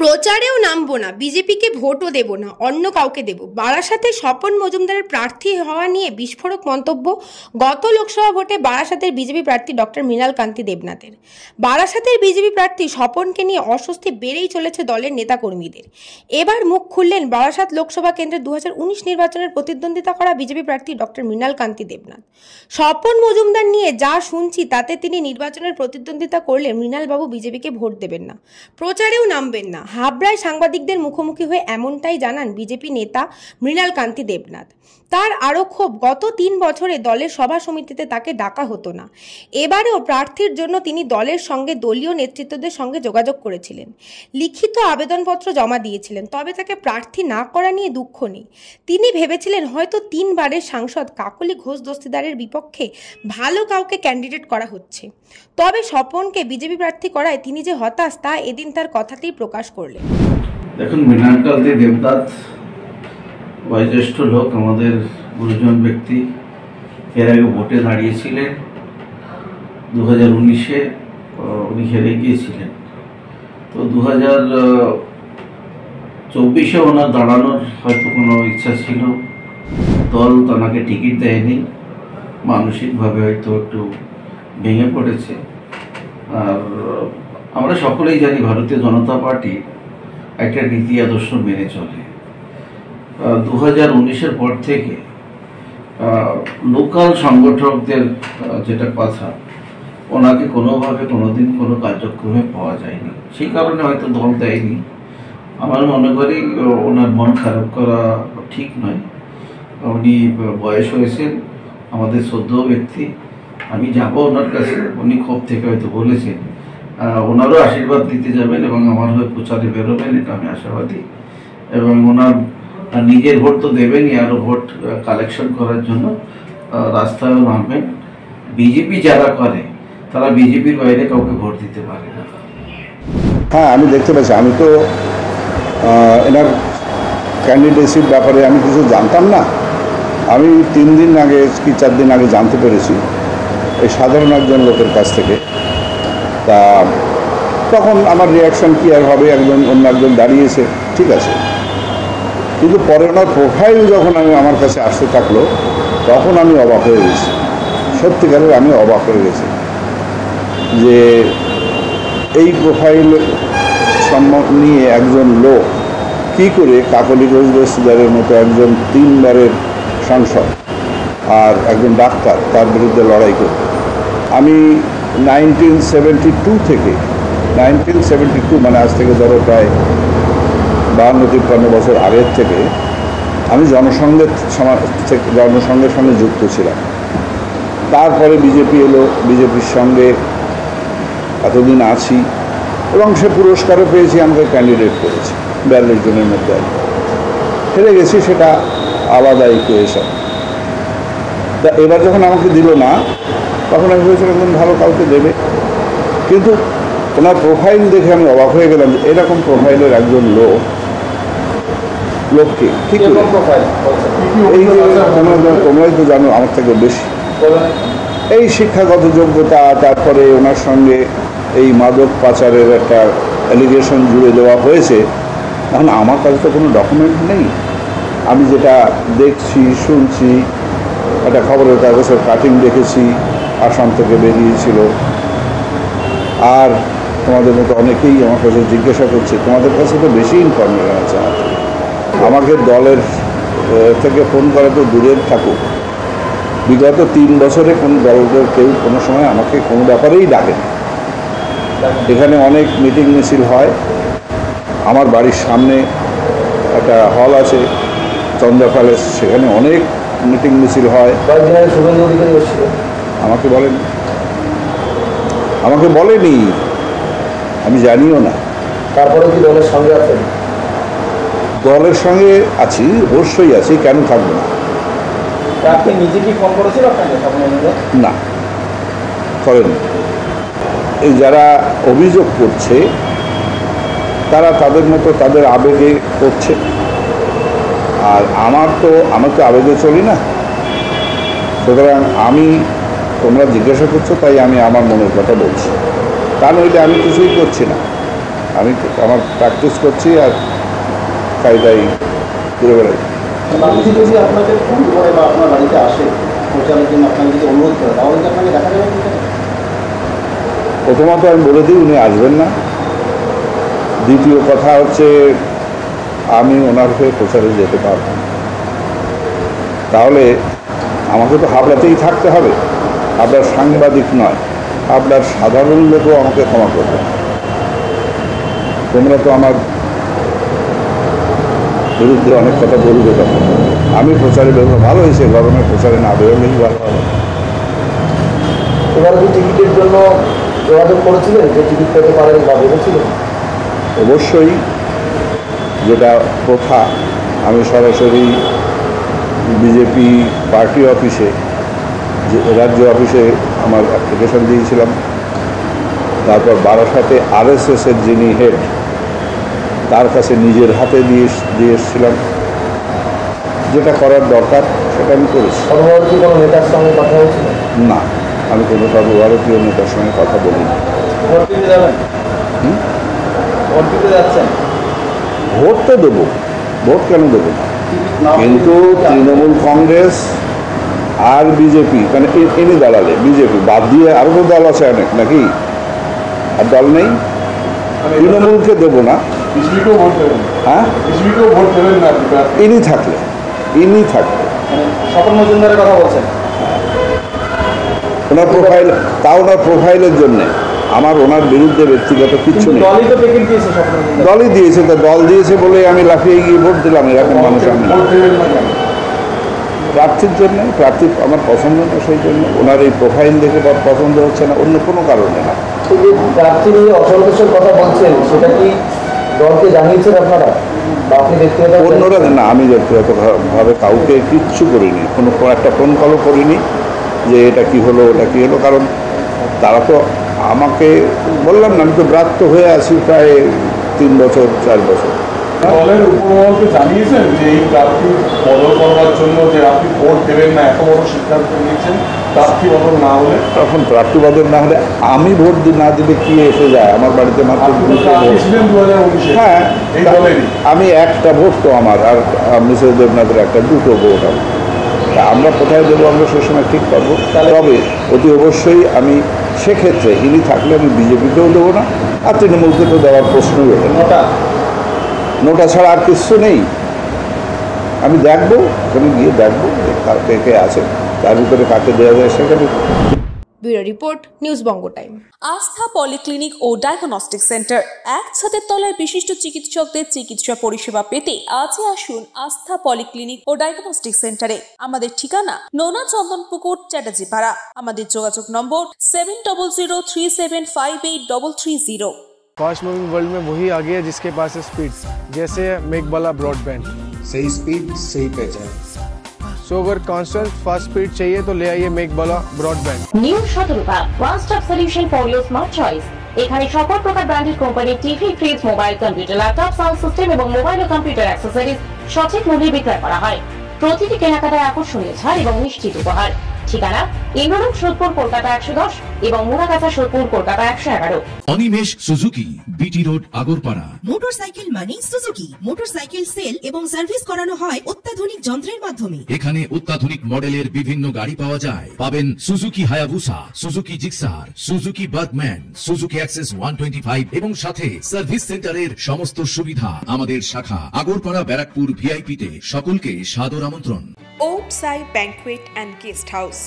প্রচারেও নামবো না, বিজেপিকে ভোটও দেব না, অন্য কাউকে দেব। বারাসাতে স্বপন মজুমদারের প্রার্থী হওয়া নিয়ে বিস্ফোরক মন্তব্য গত লোকসভা ভোটে বারাসাতের বিজেপি প্রার্থী ডক্টর মৃণাল কান্তি দেবনাথের। বারাসাতের বিজেপি প্রার্থী স্বপনকে নিয়ে অস্বস্তি বেড়েই চলেছে দলের নেতাকর্মীদের। এবার মুখ খুললেন বারাসাত লোকসভা কেন্দ্রের 2019 নির্বাচনের প্রতিদ্বন্দ্বিতা করা বিজেপি প্রার্থী ডক্টর মৃণাল কান্তি দেবনাথ। স্বপন মজুমদার নিয়ে যা শুনছি তাতে তিনি নির্বাচনের প্রতিদ্বন্দ্বিতা করলে মৃণালবাবু বিজেপিকে ভোট দেবেন না, প্রচারেও নামবেন না। হাবড়ায় সাংবাদিকদের মুখোমুখি হয়ে এমনটাই জানান বিজেপি নেতা মৃণাল কান্তি দেবনাথ। তার আরও ক্ষোভ, গত 3 বছরে দলের সভা সমিতিতে তাকে ডাকা হতো না। এবারেও প্রার্থীর জন্য তিনি দলের সঙ্গে দলীয় নেতৃত্বদের সঙ্গে যোগাযোগ করেছিলেন, লিখিত আবেদনপত্র জমা দিয়েছিলেন, তবে তাকে প্রার্থী না করা নিয়ে দুঃখ নেই। তিনি ভেবেছিলেন হয়তো 3 বারের সাংসদ কাকলি ঘোষ দস্তিদারের বিপক্ষে ভালো কাউকে ক্যান্ডিডেট করা হচ্ছে। তবে স্বপনকে বিজেপি প্রার্থী করায় তিনি যে হতাশ তা এদিন তার কথাতেই প্রকাশ করলেন। দেখুন, মৃণাল কান্তি দেবনাথ বয়োজ্যেষ্ঠ লোক, আমাদের গুরুজন ব্যক্তি। এর আগে ভোটে দাঁড়িয়েছিলেন 2019-এ, উনি হেরে গিয়েছিলেন। তো 2024-এ ওনার দাঁড়ানোর হয়তো কোনো ইচ্ছা ছিল, দল তাকে টিকিট দেয়নি, মানসিকভাবে হয়তো একটু ভেঙে পড়েছে। আর আমরা সকলেই জানি ভারতীয় জনতা পার্টি একটা নীতি আদর্শ মেনে চলে। 2019-এর পর থেকে লোকাল সংগঠকদের যেটা কথা, ওনাকে কোনোভাবে কোনোদিন কোনো কার্যক্রমে পাওয়া যায়নি, সেই কারণে হয়তো দল দেয়নি। আমার মনে করি ওনার মন খারাপ করা ঠিক নয়। উনি বয়স হয়েছেন, আমাদের শ্রদ্ধেয় ব্যক্তি। আমি যাবো ওনার কাছে, উনি ক্ষোভ থেকে হয়তো বলেছেন, ওনারও আশীর্বাদ দিতে যাবেন এবং আমার হয়ে প্রচারে বেরোবেন, এটা আমি আশাবাদী। এবং ওনার নিজের ভোট তো দেবেনই, আরও ভোট কালেকশন করার জন্য রাস্তায়ও নামবেন। বিজেপি যারা করে তারা বিজেপির বাইরে কাউকে ভোট দিতে পারে না। হ্যাঁ, আমি দেখতে পাচ্ছি। আমি তো এনার ক্যান্ডিডেসির ব্যাপারে আমি কিছু জানতাম না। আমি 3 দিন আগে কি 4 দিন আগে জানতে পেরেছি এই সাধারণ একজন লোকের কাছ থেকে। তা তখন আমার রিয়াকশন কী আর হবে, অন্য একজন দাঁড়িয়েছে, ঠিক আছে। কিন্তু পরে ওনার প্রোফাইল যখন আমার কাছে আসতে থাকলো, তখন আমি অবাক হয়ে গেছি। সত্যিকারের আমি অবাক হয়ে গেছি যে এই প্রোফাইল নিয়ে একজন লোক কী করে কাকলি ঘোষ দস্তিদারের মতো একজন 3 বারের সাংসদ আর একজন ডাক্তার তার বিরুদ্ধে লড়াই করবে। আমি 1972 থেকে 1972 মানে আজ থেকে ধরো প্রায় 52-53 বছর আগের থেকে আমি জনসংঘের সঙ্গে যুক্ত ছিলাম। তারপরে বিজেপি এলো, বিজেপির সঙ্গে এতদিন আছি এবং সে পুরস্কারও পেয়েছি, আমাকে ক্যান্ডিডেট করেছি 42 জনের মধ্যে। হেরে গেছি, সেটা আলাদা ইকুয়েশন। তা এবার যখন আমাকে দিল না, তখন আমি ভেবেছিলাম একজন ভালো কাউকে দেবে। কিন্তু ওনার প্রোফাইল দেখে আমি অবাক হয়ে গেলাম যে এরকম প্রোফাইলের একজন লোককে ঠিক এই যে তোমরাই তো জানো আমার থেকে বেশি, এই শিক্ষাগত যোগ্যতা, তারপরে ওনার সঙ্গে এই মাদক পাচারের একটা অ্যালিগেশন জুড়ে দেওয়া হয়েছে। এখন আমার কাছে তো কোনো ডকুমেন্ট নেই। আমি যেটা দেখছি, শুনছি, একটা খবরের কাগজের কাটিং দেখেছি, আসাম থেকে বেরিয়েছিল। আর তোমাদের মতো অনেকেই আমার কাছে জিজ্ঞাসা করছে, তোমাদের কাছে তো বেশি ইনফরমেশন আছে। আমাকে দলের থেকে ফোন করা তো দূরের থাকুক, বিগত 3 বছরে কোনো দলের কেউ কোনো সময় আমাকে কোনো ব্যাপারেই ডাকেনি। এখানে অনেক মিটিং মিছিল হয়, আমার বাড়ির সামনে একটা হল আছে চন্দ্রা প্যালেস, সেখানে অনেক মিটিং মিছিল হয়। আমাকে বলেনি, আমি জানিও না। তারপরে কি দলের সঙ্গে আছেন? দলের সঙ্গে আছি, অবশ্যই আছি, কেন থাকবো না। আপনি নিজে কি ফোন করেছিল আপনাকে? না, করেন। এই যারা অভিযোগ করছে তারা তাদের মতো তাদের আবেগে করছে, আর আমি তো আবেগে চলি না। সুতরাং তোমরা জিজ্ঞাসা করছো তাই আমি আমার মনের কথা বলছি, তা নইলে আমি কিছুই করছি না। আমি আমার প্র্যাকটিস করছি আর খাইটাই ঘুরে বেড়াই। মানুষ যদি আপনাকে ফোন করে বা আপনার বাড়িতে আসে প্রচারের জন্য আপনাকে যদি অনুরোধ করে তাহলে কি আপনাকে দেখা যাবে? প্রথমত আমি বলে দিই উনি আসবেন না। দ্বিতীয় কথা হচ্ছে আমি ওনার হয়ে প্রচারে যেতে পারব না। তাহলে আমাকে তো হাবড়াতেই থাকতে হবে। আপনার সাংবাদিক নয়, আপনার সাধারণ লোকও আমাকে ক্ষমা করবে। তোমরা তো আমার বিরুদ্ধে অনেক কথা বলবে, তখন আমি প্রচারে বেরোবো। ভালো হয়েছে, গরমের প্রচারে না বেরোলেই ভালো হবে। এবার কি টিকিটের জন্য যোগাযোগ করেছিলেন যে টিকিট পেতে পারেন বা ভেবেছিলেন? অবশ্যই, যেটা প্রথা, আমি সরাসরি বিজেপি পার্টি অফিসে, যে রাজ্য অফিসে আমার অ্যাপ্লিকেশন দিয়েছিলাম। তারপর বারাসাতে RSSের যিনি হেড, তার কাছে নিজের হাতে দিয়ে এসেছিলাম। যেটা করার দরকার সেটা আমি করেছি। সর্বভারতীয় কোনো নেতার সঙ্গে কথা হয়েছিল? না, আমি কোনো সর্বভারতীয় নেতার সঙ্গে কথা বলিনি। ভোট দিতে যাবেন? ভোট দিতে যাচ্ছেন? ভোট তো দেবো, ভোট কেন দেবো না, কিন্তু তৃণমূল কংগ্রেস আর বিজেপি, মানে এনে দাঁড়ালে বিজেপি বাদ দিয়ে আরও তো দল আছে অনেক, নাকি? আর দল নেই? তৃণমূলকে দেবো না। হ্যাঁ, ইনি থাকলে স্বপন মজুমদারের কথা বলছেন? ওনার প্রোফাইল, তাও ওনার প্রোফাইলের জন্যে আমার ওনার বিরুদ্ধে ব্যক্তিগত কিচ্ছু নেই। দলই তো টিকিট দিয়েছে, স্বপন মজুমদার দলই দিয়েছে, তো দল দিয়েছে বলে আমি লাফিয়ে গিয়ে ভোট দিলাম, এরকম মানুষ আমি না। প্রার্থীর জন্য, প্রার্থী আমার পছন্দ না, সেই জন্য ওনার এই প্রোফাইল দেখে পছন্দ হচ্ছে না, অন্য কোনো কারণে না। এই যে প্রার্থী নিয়ে অসন্তোষের কথা বলছেন, সেটা কি দলকে জানিয়েছেন আপনারা বা আপনি ব্যক্তিগত? অন্যরা না, আমি ব্যক্তিগতভাবে কাউকে কিচ্ছু করিনি, কোনো একটা ফোন কলও করিনি যে এটা কি হলো ওটা কি হলো, কারণ তারা তো আমাকে, বললাম না, আমি তো ব্রাত্য হয়ে আছি প্রায় 3 বছর 4 বছর। দলের উপরমহলকে জানিয়েছেন যে এই প্রার্থী বদল করবার জন্য যে আপনি ভোট দেবেন না, এত বড় সিদ্ধান্ত নিয়েছেন, প্রার্থী বদল না হলে? তখন প্রার্থী বদল না হলে আমি ভোট না দিলে কি এসে যায়? আমার বাড়িতে মাত্র 2019-এ হ্যাঁ, এই দলেরই আমি একটা ভোট তো আমার, আর মিসেস দেবনাথের একটা, দুটো ভোট আমার। আমরা কোথায় দেবো আমরা সে সময় ঠিক করবো। তবে অতি অবশ্যই আমি সেক্ষেত্রে ইনি থাকলে আমি বিজেপিকেও দেবো না, আর তৃণমূলকে তো দেওয়ার প্রশ্নই ওঠে না। নোটা ছাড়া আর কিছু নেই। আমি দেখবো, ওখানে গিয়ে দেখবো কে কে আছে, তার ভিতরে কাকে দেওয়া যায় সেখানে। ব্যুরো রিপোর্ট, নিউজ বঙ্গ টাইম। আস্থা পলিক্লিনিক ও ডায়াগনস্টিক সেন্টার, এক ছাদের তলায় বিশিষ্ট চিকিৎসকদের চিকিৎসা পরিষেবা পেতে আজই আসুন আস্থা পলিক্লিনিক ও ডায়াগনস্টিক সেন্টারে। আমাদের ঠিকানা নোনা চন্দনপুকুর, চ্যাটার্জিপাড়া। আমাদের যোগাযোগ নম্বর 7003758330। फास्ट मूविंग वर्ल्ड में वही आगे है जिसके पास है स्पीड, जैसे मेघबाला ब्रॉडबैंड। सही स्पीड, सही पहचान। सो अगर कांस्टेंट फास्ट स्पीड चाहिए तो ले आइए मेघबाला ब्रॉडबैंड। নিউ সতর্কতা, one stop solution for your smart choice. এখানে সকল প্রকার ব্র্যান্ডেড কোম্পানির TV, fridge, mobile, computer, laptop, sound system এবং মোবাইল ও কম্পিউটার অ্যাক্সেসরিজ সঠিক মূল্যে বিক্রয় করা হয়। প্রতিটি কেনাকাটায় আকর্ষণীয় ছাড় এবং নিশ্চিত উপহার। ঠিকানা ইন্দ্রলোক, সোদপুর, কলকাতা 110 এবং Muragachha, Sodepur, Kolkata 111। Animesh Suzuki, BT road, Agarpara. Motorcycle মানে সুজুকি। মোটরসাইকেল সেল এবং সার্ভিস করানো হয় অত্যাধুনিক যন্ত্রের মাধ্যমে। এখানে অত্যাধুনিক মডেলের বিভিন্ন গাড়ি পাওয়া যায়। পাবেন Suzuki Hayabusa, Suzuki Gixxer, Suzuki Bergman, Suzuki access 125 এবং সাথে সার্ভিস সেন্টারের সমস্ত সুবিধা। আমাদের শাখা আগরপাড়া, ব্যারাকপুর ভিআইপি তে। সকলকে সাদর আমন্ত্রণ। ওম সাই ব্যাংকুয়েট অ্যান্ড গেস্ট হাউস।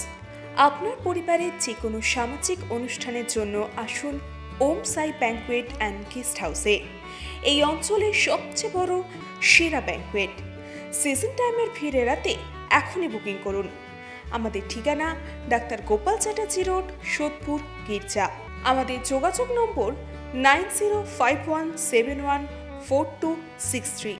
আপনার পরিবারের যে কোনো সামাজিক অনুষ্ঠানের জন্য আসুন ওম সাই ব্যাংকুয়েট অ্যান্ড গেস্ট হাউসে। এই অঞ্চলের সবচেয়ে বড় সেরা ব্যাংকুয়েট। সিজন টাইমের ভিড় এড়াতে এখনই বুকিং করুন। আমাদের ঠিকানা ডাক্তার গোপাল চ্যাটার্জি রোড, সোদপুর, গির্জা। আমাদের যোগাযোগ নম্বর 9051714263।